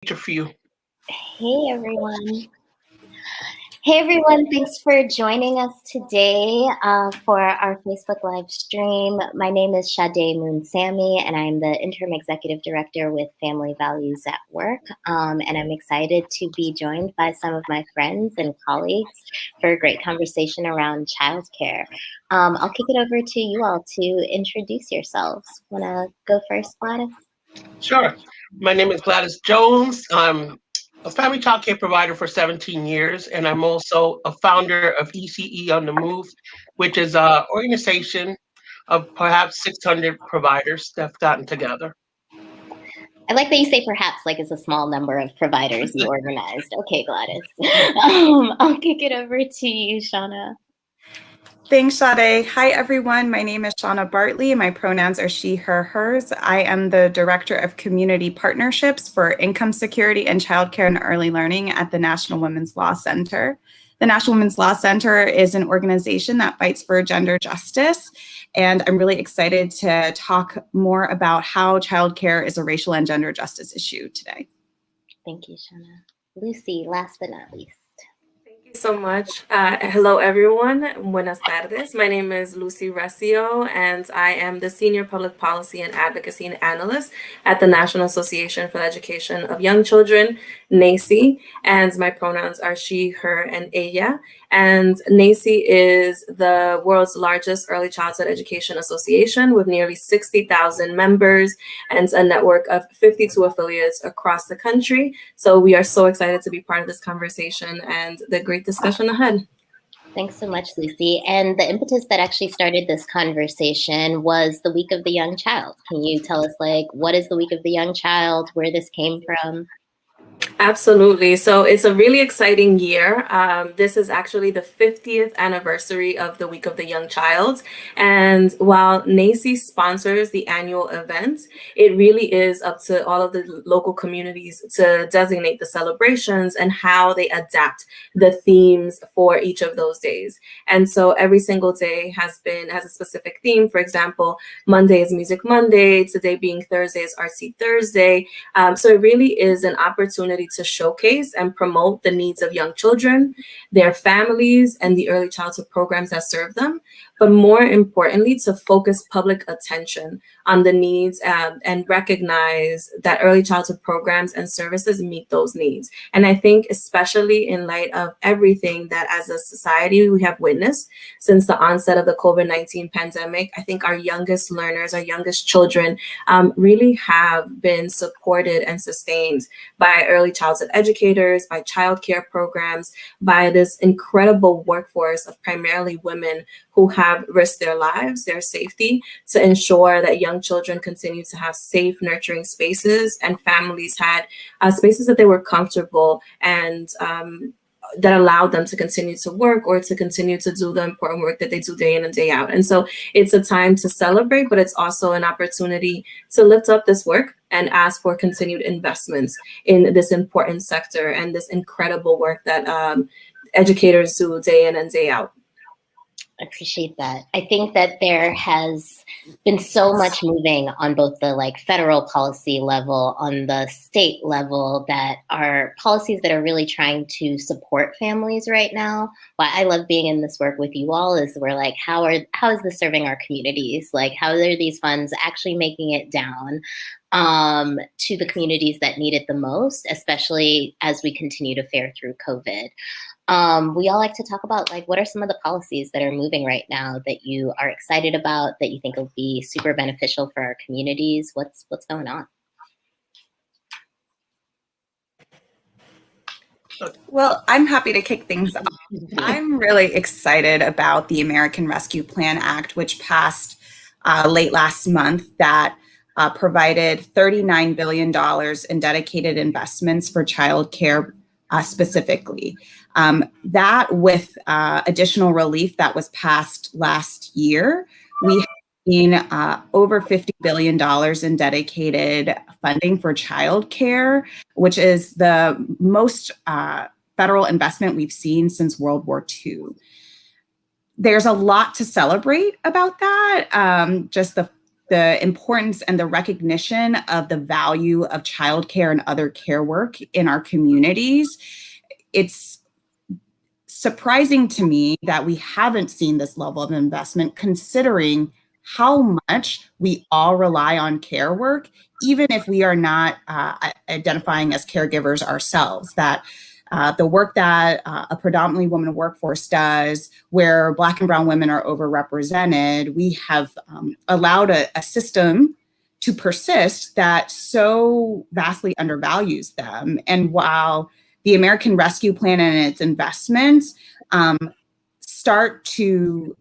For you. Hey everyone. Hey everyone, thanks for joining us today for our Facebook live stream. My name is Sade Moon Sammy, and I'm the Interim Executive Director with Family Values at Work. And I'm excited to be joined by some of my friends and colleagues for a great conversation around childcare. I'll kick it over to you all to introduce yourselves. Want to go first, Gladys? Sure. My name is Gladys Jones. I'm a family child care provider for 17 years, and I'm also a founder of ECE on the Move, which is an organization of perhaps 600 providers that have gotten together. I like that you say perhaps like it's a small number of providers you organized. Okay, Gladys. I'll kick it over to you, Shauna. Thanks, Sade. Hi, everyone. My name is Shauna Bartley. My pronouns are she, her, hers. I am the Director of Community Partnerships for Income Security and Childcare and Early Learning at the National Women's Law Center. The National Women's Law Center is an organization that fights for gender justice, and I'm really excited to talk more about how childcare is a racial and gender justice issue today. Thank you, Shauna. Lucy, last but not least. Thank you so much. Hello, everyone. Buenas tardes. My name is Lucy Recio, and I am the Senior Public Policy and Advocacy Analyst at the National Association for the Education of Young Children, NACY, and my pronouns are she, her, and ella. And NACY is the world's largest early childhood education association with nearly 60,000 members and a network of 52 affiliates across the country. So we are so excited to be part of this conversation and the great discussion ahead. Thanks so much, Lucy. And the impetus that actually started this conversation was the Week of the Young Child. Can you tell us, like, what is the Week of the Young Child, where this came from? Absolutely. So it's a really exciting year. This is actually the 50th anniversary of the Week of the Young Child. And while NACY sponsors the annual event, it really is up to all of the local communities to designate the celebrations and how they adapt the themes for each of those days. And so every single day has a specific theme. For example, Monday is Music Monday, today being Thursday is Artsy Thursday. So it really is an opportunity to showcase and promote the needs of young children, their families, and the early childhood programs that serve them. But more importantly, to focus public attention on the needs and recognize that early childhood programs and services meet those needs. And I think especially in light of everything that as a society we have witnessed since the onset of the COVID-19 pandemic, I think our youngest learners, our youngest children really have been supported and sustained by early childhood educators, by childcare programs, by this incredible workforce of primarily women who have risked their lives, their safety, to ensure that young children continue to have safe, nurturing spaces, and families had spaces that they were comfortable and that allowed them to continue to work or to continue to do the important work that they do day in and day out. And so it's a time to celebrate, but it's also an opportunity to lift up this work and ask for continued investments in this important sector and this incredible work that educators do day in and day out. I appreciate that. I think that there has been so much moving on both the federal policy level, on the state level, that are policies that are really trying to support families right now. Why I love being in this work with you all is we're like, how is this serving our communities? Like, how are these funds actually making it down to the communities that need it the most, especially as we continue to fare through COVID? We all like to talk about what are some of the policies that are moving right now that you are excited about, that you think will be super beneficial for our communities? What's going on? Well, I'm happy to kick things off. I'm really excited about the American Rescue Plan Act, which passed late last month, that provided $39 billion in dedicated investments for childcare specifically. That with additional relief that was passed last year, we have seen over $50 billion in dedicated funding for childcare, which is the most federal investment we've seen since World War II. There's a lot to celebrate about that. Just the the importance and the recognition of the value of childcare and other care work in our communities. It's surprising to me that we haven't seen this level of investment, considering how much we all rely on care work, even if we are not identifying as caregivers ourselves. That the work that a predominantly women workforce does, where Black and Brown women are overrepresented, we have allowed a system to persist that so vastly undervalues them. And while the American Rescue Plan and its investments start to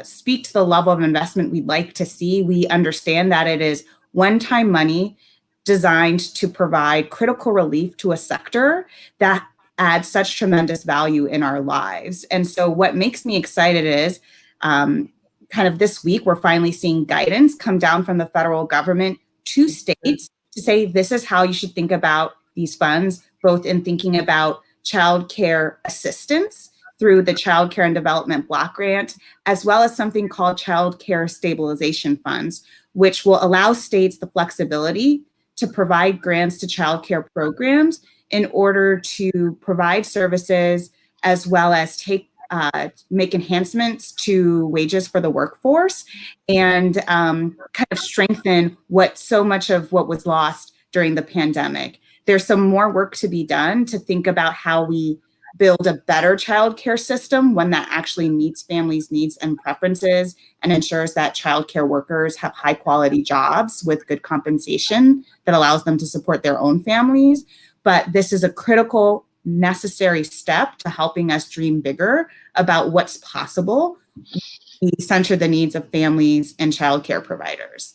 speak to the level of investment we'd like to see, we understand that it is one-time money designed to provide critical relief to a sector that adds such tremendous value in our lives. And so what makes me excited is kind of this week, we're finally seeing guidance come down from the federal government to states to say, this is how you should think about these funds, both in thinking about child care assistance through the Child Care and Development Block Grant, as well as something called Child Care Stabilization Funds, which will allow states the flexibility to provide grants to child care programs in order to provide services, as well as make enhancements to wages for the workforce, and kind of strengthen so much of what was lost during the pandemic. There's some more work to be done to think about how we build a better childcare system, one that actually meets families' needs and preferences and ensures that childcare workers have high quality jobs with good compensation that allows them to support their own families. But this is a critical, necessary step to helping us dream bigger about what's possible. We center the needs of families and childcare providers.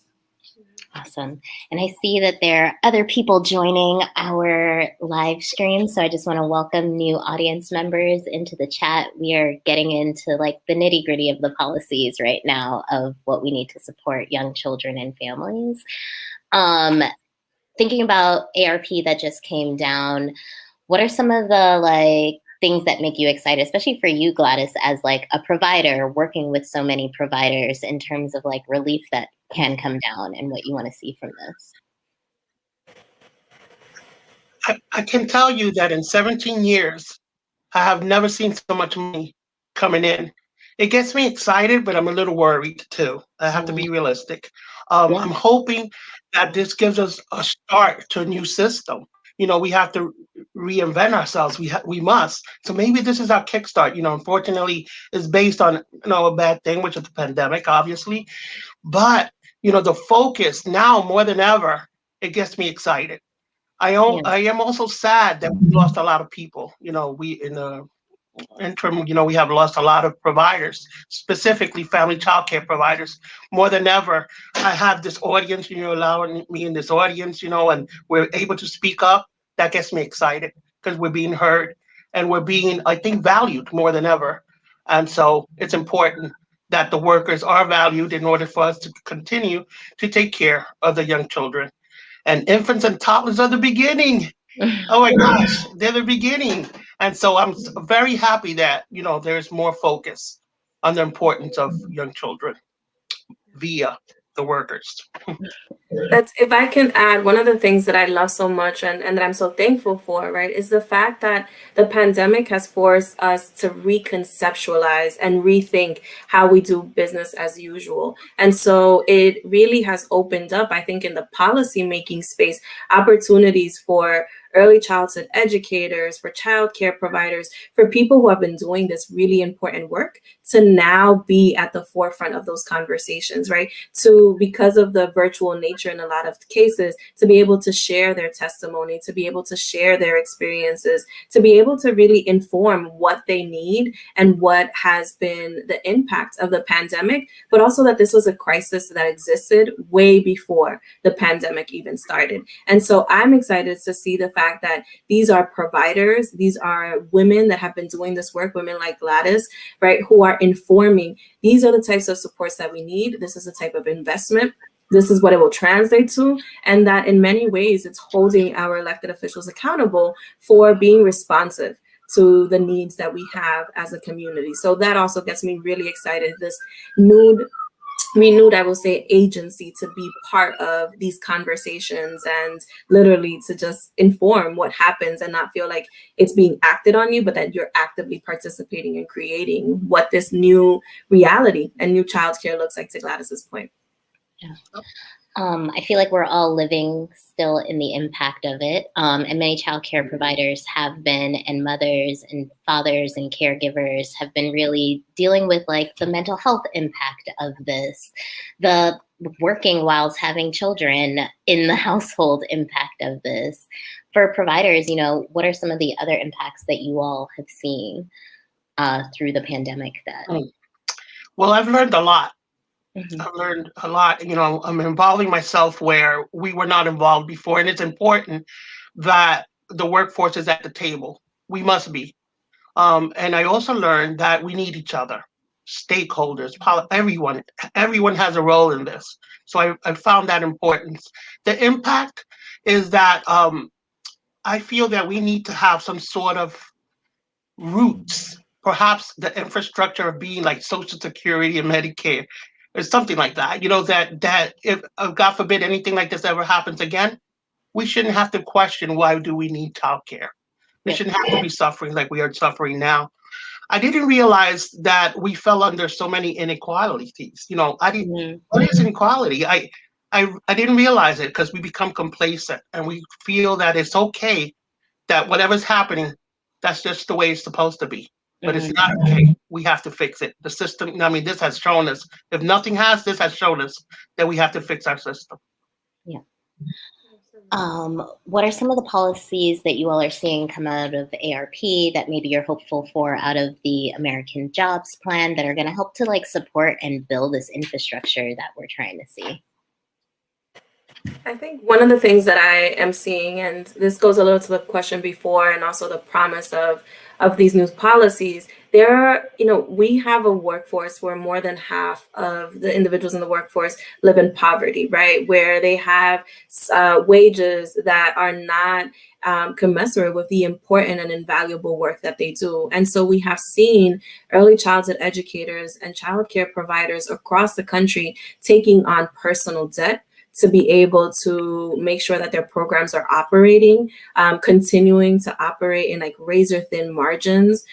Awesome. And I see that there are other people joining our live stream. So I just want to welcome new audience members into the chat. We are getting into like the nitty gritty of the policies right now of what we need to support young children and families. Thinking about ARP that just came down, what are some of the things that make you excited, especially for you, Gladys, as like a provider working with so many providers in terms of like relief that can come down and what you want to see from this? I can tell you that in 17 years, I have never seen so much money coming in. It gets me excited, but I'm a little worried too. I have to be realistic. I'm hoping that this gives us a start to a new system. We have to reinvent ourselves. We must. So maybe this is our kickstart. Unfortunately, it's based on a bad thing, which is the pandemic, obviously. But the focus now more than ever, it gets me excited. I am also sad that we lost a lot of people. We in the interim, we have lost a lot of providers, specifically family childcare providers. More than ever, I have this audience, allowing me in this audience, and we're able to speak up. That gets me excited because we're being heard and we're being, I think, valued more than ever. And so it's important that the workers are valued in order for us to continue to take care of the young children. And infants and toddlers are the beginning. Oh my gosh, they're the beginning. And so I'm very happy that, there's more focus on the importance of young children via the workers. That's, if I can add, one of the things that I love so much and that I'm so thankful for, right, is the fact that the pandemic has forced us to reconceptualize and rethink how we do business as usual. And so it really has opened up, I think, in the policy making space, opportunities for early childhood educators, for childcare providers, for people who have been doing this really important work to now be at the forefront of those conversations, right? To, because of the virtual nature in a lot of cases, to be able to share their testimony, to be able to share their experiences, to be able to really inform what they need and what has been the impact of the pandemic, but also that this was a crisis that existed way before the pandemic even started. And so I'm excited to see the fact that these are providers, these are women that have been doing this work, women like Gladys, right, who are informing, these are the types of supports that we need. This is the type of investment. This is what it will translate to. And that in many ways, it's holding our elected officials accountable for being responsive to the needs that we have as a community. So that also gets me really excited. This new renewed, I will say, agency to be part of these conversations and literally to just inform what happens and not feel like it's being acted on you, but that you're actively participating in creating what this new reality and new childcare looks like, to Gladys's point. Yeah. I feel like we're all living still in the impact of it. And many childcare providers have been, and mothers and fathers and caregivers have been really dealing with like the mental health impact of this, the working whilst having children in the household impact of this. For providers, you know, what are some of the other impacts that you all have seen through the pandemic that? Well, I've learned a lot. Mhm. I've learned a lot. You know, I'm involving myself where we were not involved before. And it's important that the workforce is at the table. We must be. And I also learned that we need each other, stakeholders, everyone. Everyone has a role in this. So I found that importance. The impact is that I feel that we need to have some sort of roots, perhaps the infrastructure of being like Social Security and Medicare or something like that. You know, that if God forbid anything like this ever happens again, we shouldn't have to question why do we need childcare. We Yeah. shouldn't have to be suffering like we are suffering now. I didn't realize that we fell under so many inequalities. You know, I didn't. Mhm. What is inequality? I didn't realize it because we become complacent and we feel that it's okay that whatever's happening, that's just the way it's supposed to be. But it's Mhm. not okay. We have to fix it. The system, I mean, this has shown us, if nothing has, this has shown us that we have to fix our system. Yeah. What are some of the policies that you all are seeing come out of ARP that maybe you're hopeful for out of the American Jobs Plan that are going to help to like support and build this infrastructure that we're trying to see? I think one of the things that I am seeing, and this goes a little to the question before, and also the promise of these new policies, there are, you know, we have a workforce where more than half of the individuals in the workforce live in poverty, right? Where they have wages that are not commensurate with the important and invaluable work that they do. And so we have seen early childhood educators and childcare providers across the country taking on personal debt to be able to make sure that their programs are operating, continuing to operate in like razor thin margins,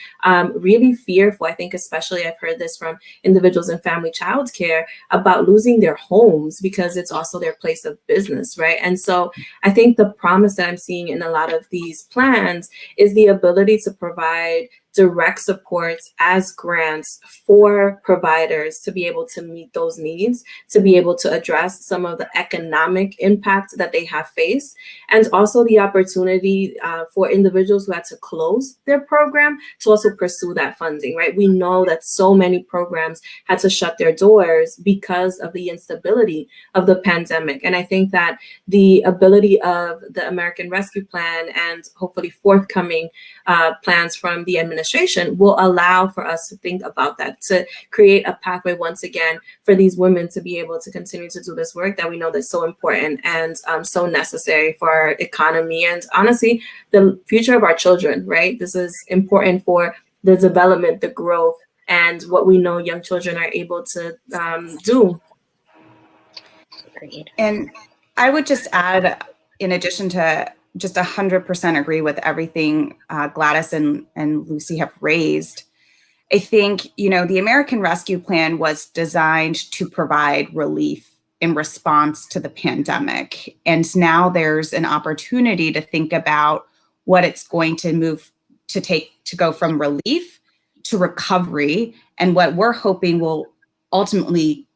really fearful. I think especially I've heard this from individuals in family childcare about losing their homes because it's also their place of business, right? And so I think the promise that I'm seeing in a lot of these plans is the ability to provide direct supports as grants for providers to be able to meet those needs, to be able to address some of the economic impact that they have faced, and also the opportunity for individuals who had to close their program to also pursue that funding, right? We know that so many programs had to shut their doors because of the instability of the pandemic. And I think that the ability of the American Rescue Plan and hopefully forthcoming plans from the administration will allow for us to think about that, to create a pathway once again for these women to be able to continue to do this work that we know that's so important and so necessary for our economy and honestly the future of our children, right? This is important for the development, the growth, and what we know young children are able to do. Agreed. And I would just add, in addition to just 100% agree with everything Gladys and Lucy have raised, I think, you know, the American Rescue Plan was designed to provide relief in response to the pandemic. And now there's an opportunity to think about what it's going to move to take to go from relief to recovery, and what we're hoping will ultimately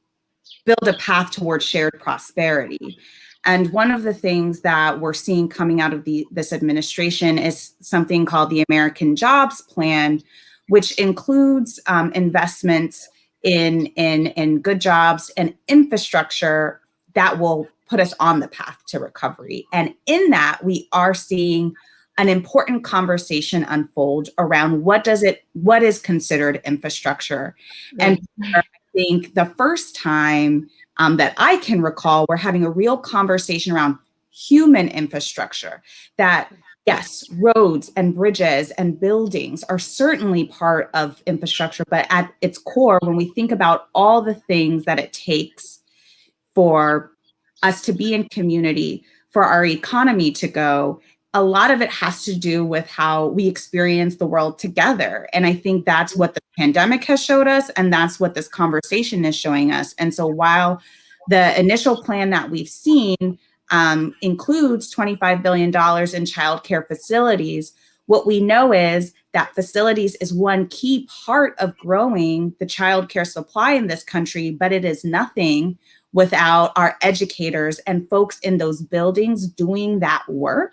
build a path towards shared prosperity. And one of the things that we're seeing coming out of this administration is something called the American Jobs Plan, which includes investments in good jobs and infrastructure that will put us on the path to recovery. And in that, we are seeing an important conversation unfold around what is considered infrastructure. Right. And I think the first time that I can recall, we're having a real conversation around human infrastructure, that Yes, roads and bridges and buildings are certainly part of infrastructure, but at its core, when we think about all the things that it takes for us to be in community, for our economy to go, a lot of it has to do with how we experience the world together. And I think that's what the pandemic has showed us, and that's what this conversation is showing us. And so while the initial plan that we've seen includes $25 billion in childcare facilities, what we know is that facilities is one key part of growing the childcare supply in this country, but it is nothing without our educators and folks in those buildings doing that work,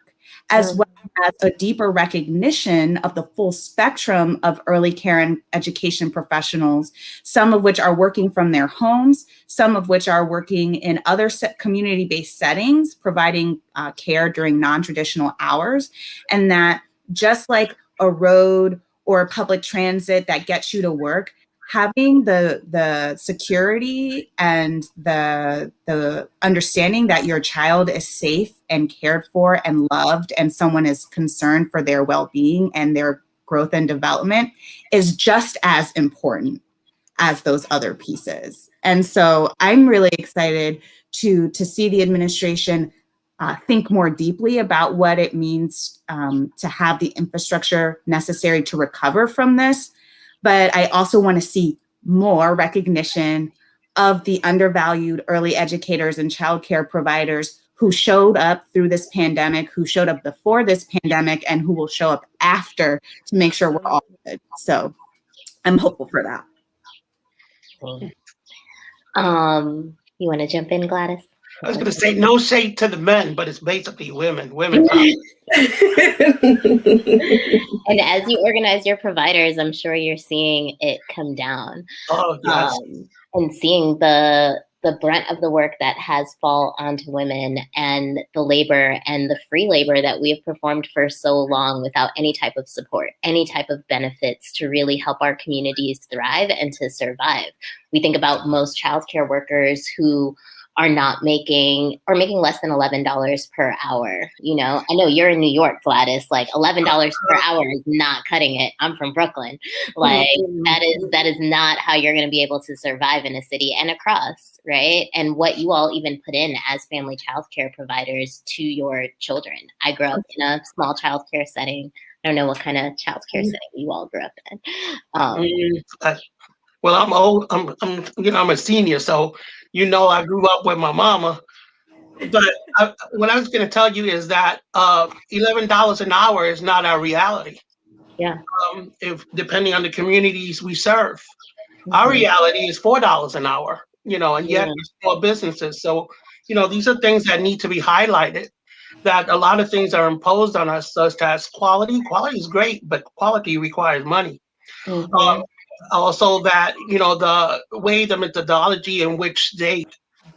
as well as a deeper recognition of the full spectrum of early care and education professionals, some of which are working from their homes, some of which are working in other community-based settings, providing care during non-traditional hours. And that just like a road or public transit that gets you to work, having the security and the understanding that your child is safe and cared for and loved, and someone is concerned for their well-being and their growth and development is just as important as those other pieces. And so I'm really excited to see the administration think more deeply about what it means to have the infrastructure necessary to recover from this. But I also want to see more recognition of the undervalued early educators and childcare providers who showed up through this pandemic, who showed up before this pandemic, and who will show up after to make sure we're all good. So I'm hopeful for that. You want to jump in, Gladys? I was going to say no shade to the men, but it's basically women. Women. And as you organize your providers, I'm sure you're seeing it come down. Oh, yes. And seeing the brunt of the work that has fall onto women, and the labor and the free labor that we have performed for so long without any type of support, any type of benefits to really help our communities thrive and to survive. We think about most childcare workers who are not making, or making less than $11 per hour. You know, I know you're in New York, Gladys, like $11 per hour is not cutting it. I'm from Brooklyn. Like that is not how you're going to be able to survive in a city and across, right? And what you all even put in as family childcare providers to your children. I grew up in a small childcare setting. I don't know what kind of childcare setting you all grew up in. Well, I'm old. I'm a senior, so I grew up with my mama. But what I was going to tell you is that $11 an hour is not our reality. Yeah. If depending on the communities we serve, our reality is $4 an hour. And yet we're small businesses. So these are things that need to be highlighted. That a lot of things are imposed on us, such as quality. Quality is great, but quality requires money. Also that, the way, the methodology in which they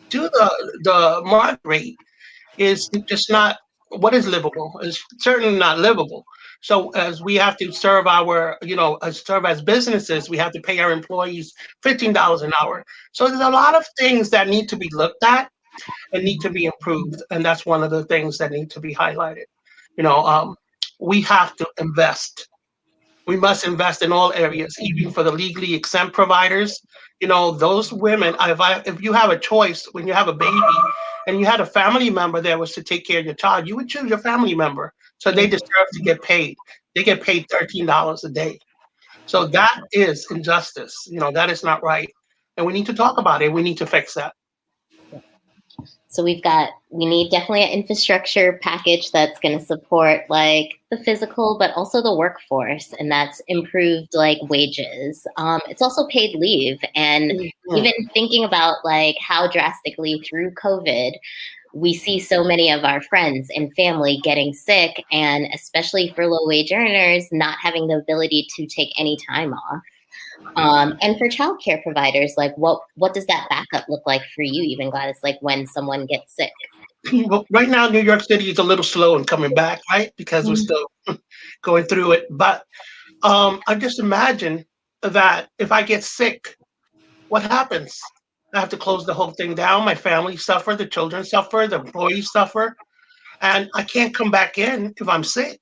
do the mark rate is just not what is livable. It's certainly not livable. So as we have to serve serve as businesses, we have to pay our employees $15 an hour. So there's a lot of things that need to be looked at and need to be improved. And that's one of the things that need to be highlighted. We have to invest. We must invest in all areas, even for the legally exempt providers. Those women, if you have a choice, when you have a baby and you had a family member that was to take care of your child, you would choose your family member. So they deserve to get paid. They get paid $13 a day. So that is injustice. That is not right. And we need to talk about it. We need to fix that. So we need definitely an infrastructure package that's going to support like the physical, but also the workforce, and that's improved like wages. It's also paid leave, and even thinking about like how drastically through COVID, we see so many of our friends and family getting sick, and especially for low wage earners, not having the ability to take any time off. And for childcare providers, like what does that backup look like for you, even Gladys, like when someone gets sick? Well, right now, New York City is a little slow in coming back, right? Because we're still going through it. But I just imagine that if I get sick, what happens? I have to close the whole thing down. My family suffer, the children suffer, the employees suffer. and I can't come back in if I'm sick.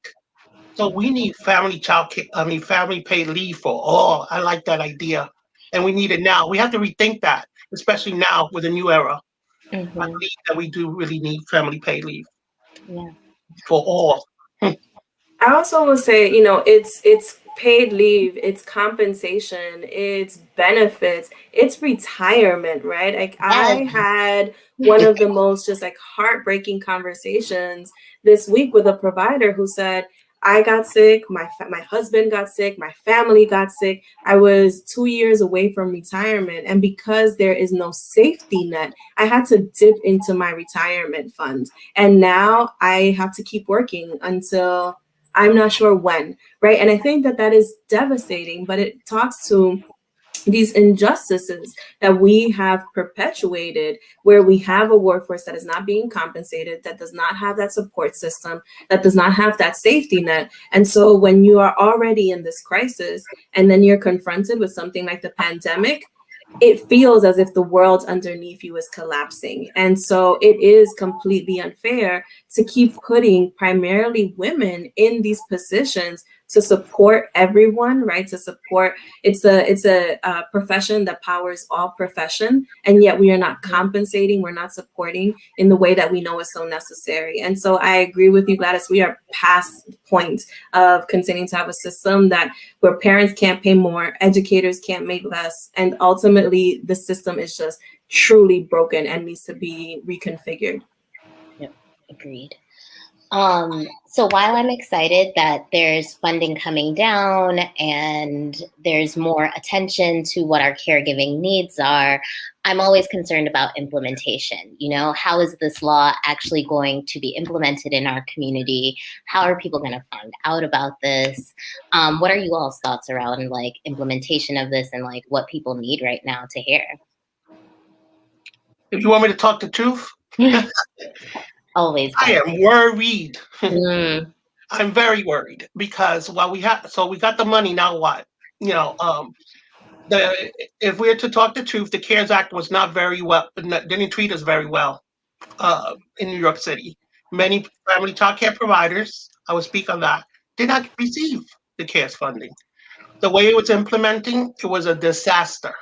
So we need family paid leave for all. I like that idea. And we need it now. We have to rethink that, especially now with the new era. I Mhm. believe that we do really need family paid leave Yeah. for all. I also will say, it's paid leave, it's compensation, it's benefits, it's retirement, right? Like Yes. I had one of the most just like heartbreaking conversations this week with a provider who said, I got sick, my husband got sick, my family got sick. I was 2 years away from retirement, and because there is no safety net, I had to dip into my retirement fund, and now I have to keep working until I'm not sure when, right? And I think that that is devastating, but it talks to these injustices that we have perpetuated, where we have a workforce that is not being compensated, that does not have that support system, that does not have that safety net. And so when you are already in this crisis and then you're confronted with something like the pandemic, it feels as if the world underneath you is collapsing. And so it is completely unfair to keep putting primarily women in these positions to support everyone, right? To support, it's a profession that powers all profession, and yet we are not compensating, we're not supporting in the way that we know is so necessary. And so I agree with you, Gladys. We are past the point of continuing to have a system that where parents can't pay more, educators can't make less, and ultimately the system is just truly broken and needs to be reconfigured. Yep. Agreed. So while I'm excited that there's funding coming down and there's more attention to what our caregiving needs are, I'm always concerned about implementation. How is this law actually going to be implemented in our community? How are people going to find out about this? What are you all's thoughts around like implementation of this and like what people need right now to hear? If you want me to talk the truth, Always. I am worried. Mm, I'm very worried because while we got the money, now what? You know, the if we're to talk the truth, the CARES Act was not very well, didn't treat us very well in New York City. Many family child care providers, I will speak on that, did not receive the CARES funding. The way it was implementing, it was a disaster.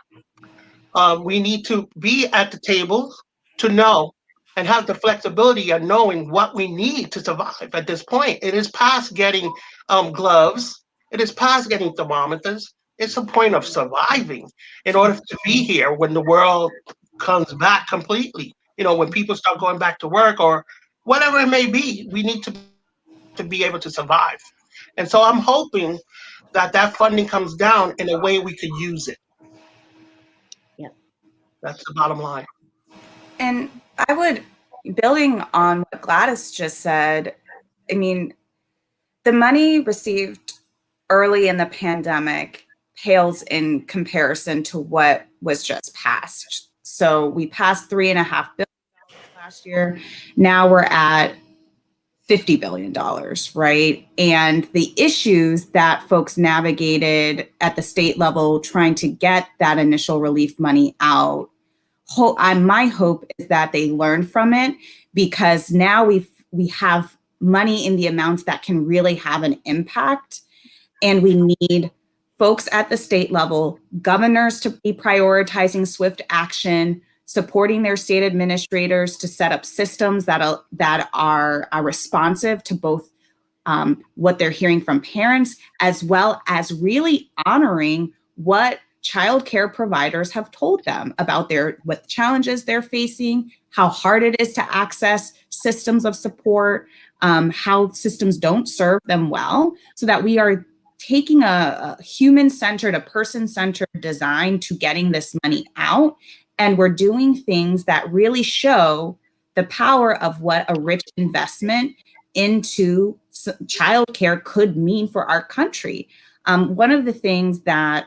We need to be at the table to know and have the flexibility of knowing what we need to survive at this point. It is past getting gloves, it is past getting thermometers. It's a point of surviving in order to be here when the world comes back completely. When people start going back to work or whatever it may be, we need to be able to survive. And so I'm hoping that that funding comes down in a way we could use it. yep. That's the bottom line. And I would, building on what Gladys just said, I mean, the money received early in the pandemic pales in comparison to what was just passed. So we passed $3.5 billion last year. Now we're at $50 billion, right? And the issues that folks navigated at the state level trying to get that initial relief money out, my hope is that they learn from it, because now we have money in the amounts that can really have an impact. And we need folks at the state level, governors to be prioritizing swift action, supporting their state administrators to set up systems that are responsive to both what they're hearing from parents, as well as really honoring what child care providers have told them about what challenges they're facing, how hard it is to access systems of support, how systems don't serve them well, so that we are taking a human-centered, a person-centered design to getting this money out. And we're doing things that really show the power of what a rich investment into childcare could mean for our country. One of the things that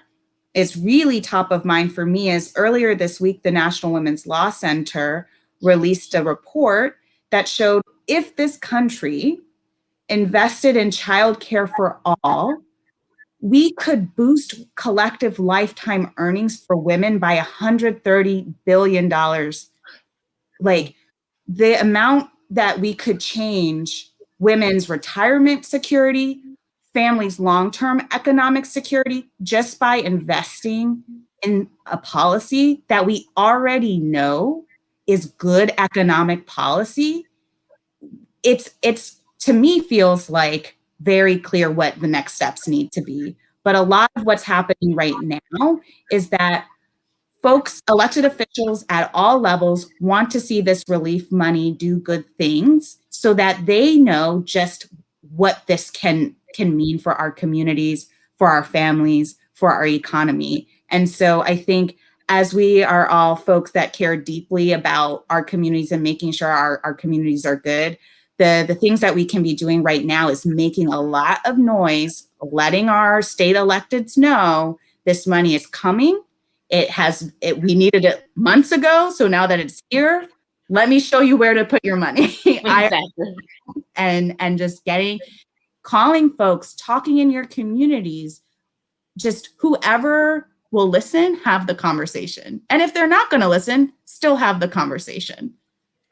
is really top of mind for me is earlier this week, the National Women's Law Center released a report that showed if this country invested in childcare for all, we could boost collective lifetime earnings for women by $130 billion. Like, the amount that we could change women's retirement security, families' long-term economic security, just by investing in a policy that we already know is good economic policy. It's to me feels like very clear what the next steps need to be. But a lot of what's happening right now is that folks, elected officials at all levels, want to see this relief money do good things so that they know just what this can mean for our communities, for our families, for our economy. And so I think as we are all folks that care deeply about our communities and making sure our communities are good, the things that we can be doing right now is making a lot of noise, letting our state electeds know this money is coming. We needed it months ago. So now that it's here, let me show you where to put your money. Exactly. And just calling folks, talking in your communities, just whoever will listen, have the conversation. And if they're not going to listen, still have the conversation.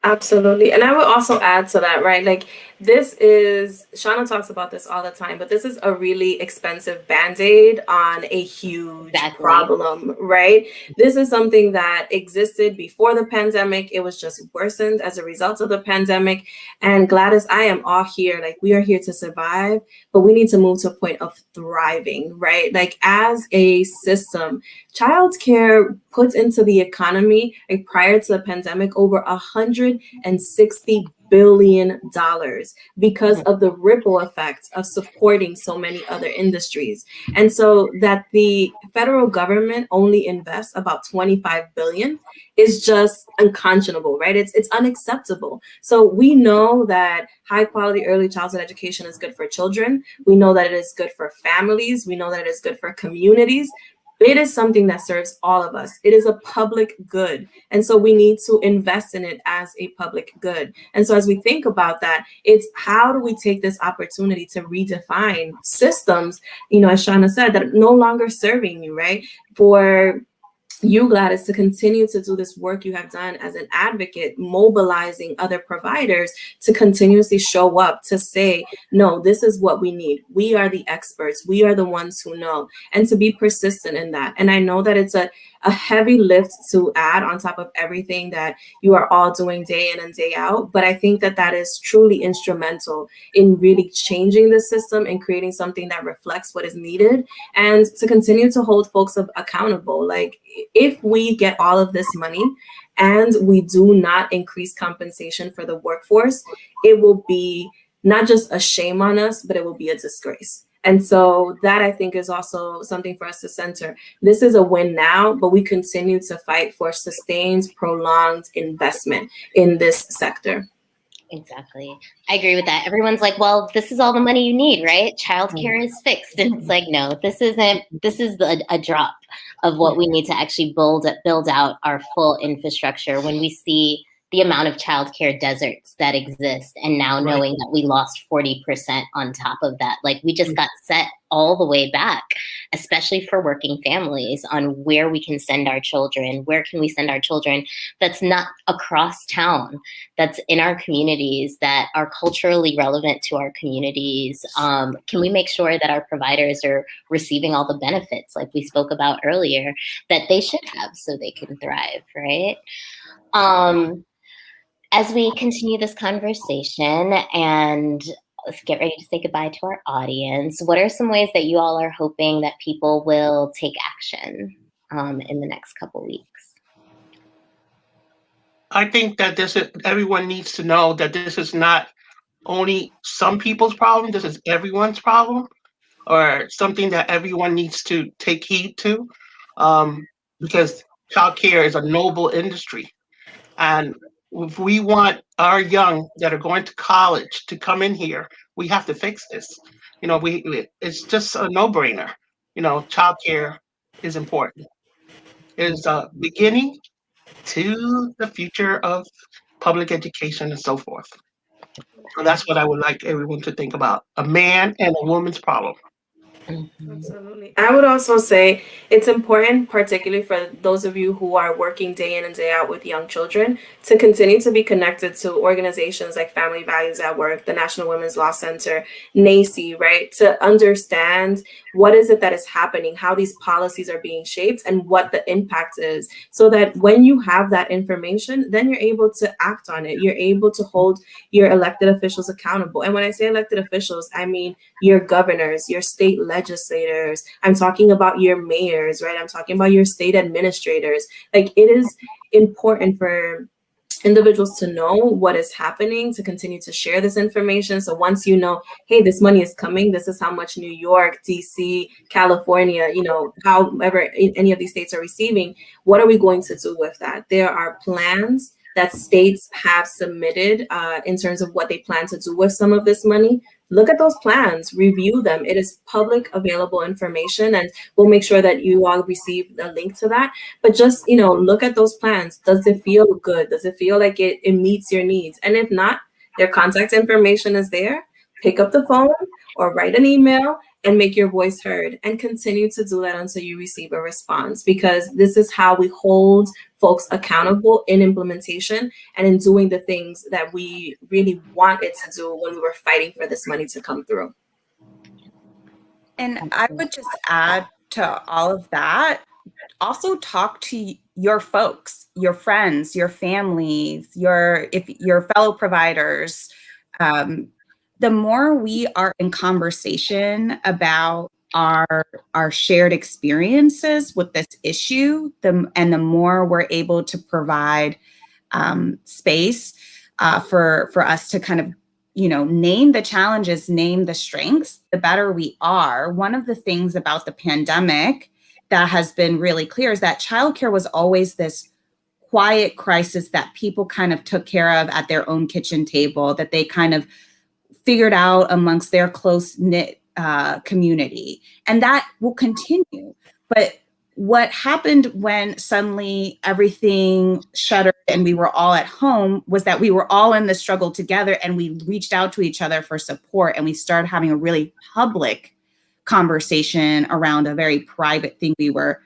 Absolutely. And I would also add to that, right? Like Shauna talks about this all the time, but this is a really expensive Band-Aid on a huge problem, right? This is something that existed before the pandemic. It was just worsened as a result of the pandemic. And Gladys, I am all here. Like, we are here to survive, but we need to move to a point of thriving, right? Like, as a system, childcare puts into the economy, like prior to the pandemic, over $160 billion because of the ripple effect of supporting so many other industries. And so that the federal government only invests about 25 billion is just unconscionable, right? It's unacceptable. So we know that high quality early childhood education is good for children. We know that it is good for families. We know that it is good for communities. It is something that serves all of us. It is a public good. And so we need to invest in it as a public good. And so as we think about that, it's how do we take this opportunity to redefine systems, as Shauna said, that are no longer serving you, right? For you, Gladys, to continue to do this work you have done as an advocate, mobilizing other providers to continuously show up to say, no, this is what we need. We are the experts. We are the ones who know, and to be persistent in that. And I know that it's a heavy lift to add on top of everything that you are all doing day in and day out. But I think that that is truly instrumental in really changing the system and creating something that reflects what is needed, and to continue to hold folks accountable. Like, if we get all of this money and we do not increase compensation for the workforce, it will be not just a shame on us, but it will be a disgrace. And so that, I think, is also something for us to center. This is a win now, but we continue to fight for sustained, prolonged investment in this sector. Exactly. I agree with that. Everyone's like, well, this is all the money you need, right? Childcare is fixed. And it's like, no, this is a drop of what we need to actually build out our full infrastructure when we see the amount of childcare deserts that exist. And now knowing that we lost 40% on top of that, like, we just got set all the way back, especially for working families, on where we can send our children. Where can we send our children that's not across town, that's in our communities, that are culturally relevant to our communities? Can we make sure that our providers are receiving all the benefits, like we spoke about earlier, that they should have so they can thrive, right? As we continue this conversation and let's get ready to say goodbye to our audience, what are some ways that you all are hoping that people will take action in the next couple weeks? I think that everyone needs to know that this is not only some people's problem, this is everyone's problem, or something that everyone needs to take heed to, because childcare is a noble industry. And if we want our young that are going to college to come in here, we have to fix this. It's just a no-brainer. Childcare is important. It is a beginning to the future of public education and so forth. So that's what I would like everyone to think about: a man and a woman's problem. Absolutely. I would also say it's important, particularly for those of you who are working day in and day out with young children, to continue to be connected to organizations like Family Values at Work, the National Women's Law Center, NACI, right? To understand what is it that is happening, how these policies are being shaped, and what the impact is. So that when you have that information, then you're able to act on it. You're able to hold your elected officials accountable. And when I say elected officials, I mean your governors, your state legislators. I'm talking about your mayors, right? I'm talking about your state administrators. Like, it is important for individuals to know what is happening, to continue to share this information. So once you know, hey, this money is coming, this is how much New York, DC, California, however any of these states are receiving, what are we going to do with that? There are plans that states have submitted in terms of what they plan to do with some of this money. Look at those plans, review them. It is public available information, and we'll make sure that you all receive a link to that. But just, look at those plans. Does it feel good? Does it feel like it meets your needs? And if not, their contact information is there. Pick up the phone or write an email and make your voice heard, and continue to do that until you receive a response, because this is how we hold folks accountable in implementation and in doing the things that we really wanted to do when we were fighting for this money to come through. And I would just add to all of that, also talk to your folks, your friends, your families, your fellow providers. The more we are in conversation about our shared experiences with this issue, the more we're able to provide space for us to kind of, name the challenges, name the strengths, the better we are. One of the things about the pandemic that has been really clear is that childcare was always this quiet crisis that people kind of took care of at their own kitchen table, that they kind of figured out amongst their close-knit community. And that will continue. But what happened when suddenly everything shuttered and we were all at home was that we were all in the struggle together, and we reached out to each other for support, and we started having a really public conversation around a very private thing we were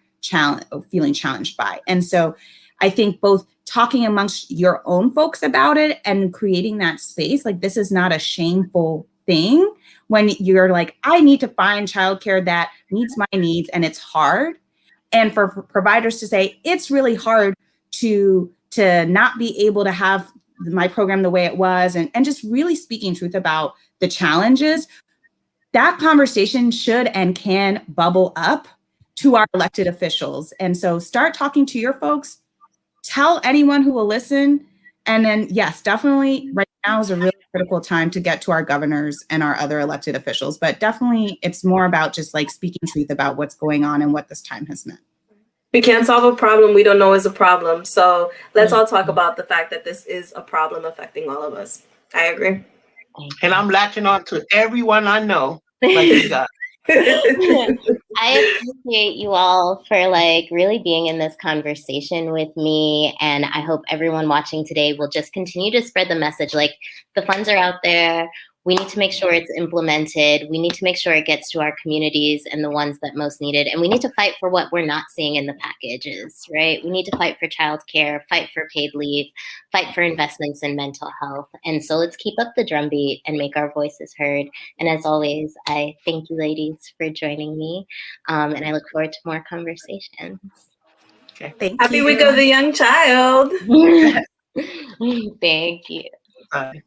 feeling challenged by. And so I think both talking amongst your own folks about it and creating that space, like, this is not a shameful thing when you're like, I need to find childcare that meets my needs, and it's hard. And for providers to say, it's really hard to not be able to have my program the way it was, and just really speaking truth about the challenges, that conversation should and can bubble up to our elected officials. And so start talking to your folks, tell anyone who will listen. And then, yes, definitely right now is a really critical time to get to our governors and our other elected officials. But definitely it's more about just like speaking truth about what's going on and what this time has meant. We can't solve a problem we don't know is a problem. So let's all talk about the fact that this is a problem affecting all of us. I agree. And I'm latching on to everyone I know, like you got. I appreciate you all for really being in this conversation with me, and I hope everyone watching today will just continue to spread the message. The funds are out there. We need to make sure it's implemented. We need to make sure it gets to our communities and the ones that most need it. And we need to fight for what we're not seeing in the packages, right? We need to fight for childcare, fight for paid leave, fight for investments in mental health. And so let's keep up the drumbeat and make our voices heard. And as always, I thank you ladies for joining me. And I look forward to more conversations. Okay. Happy Week of the Young Child. Thank you. Bye.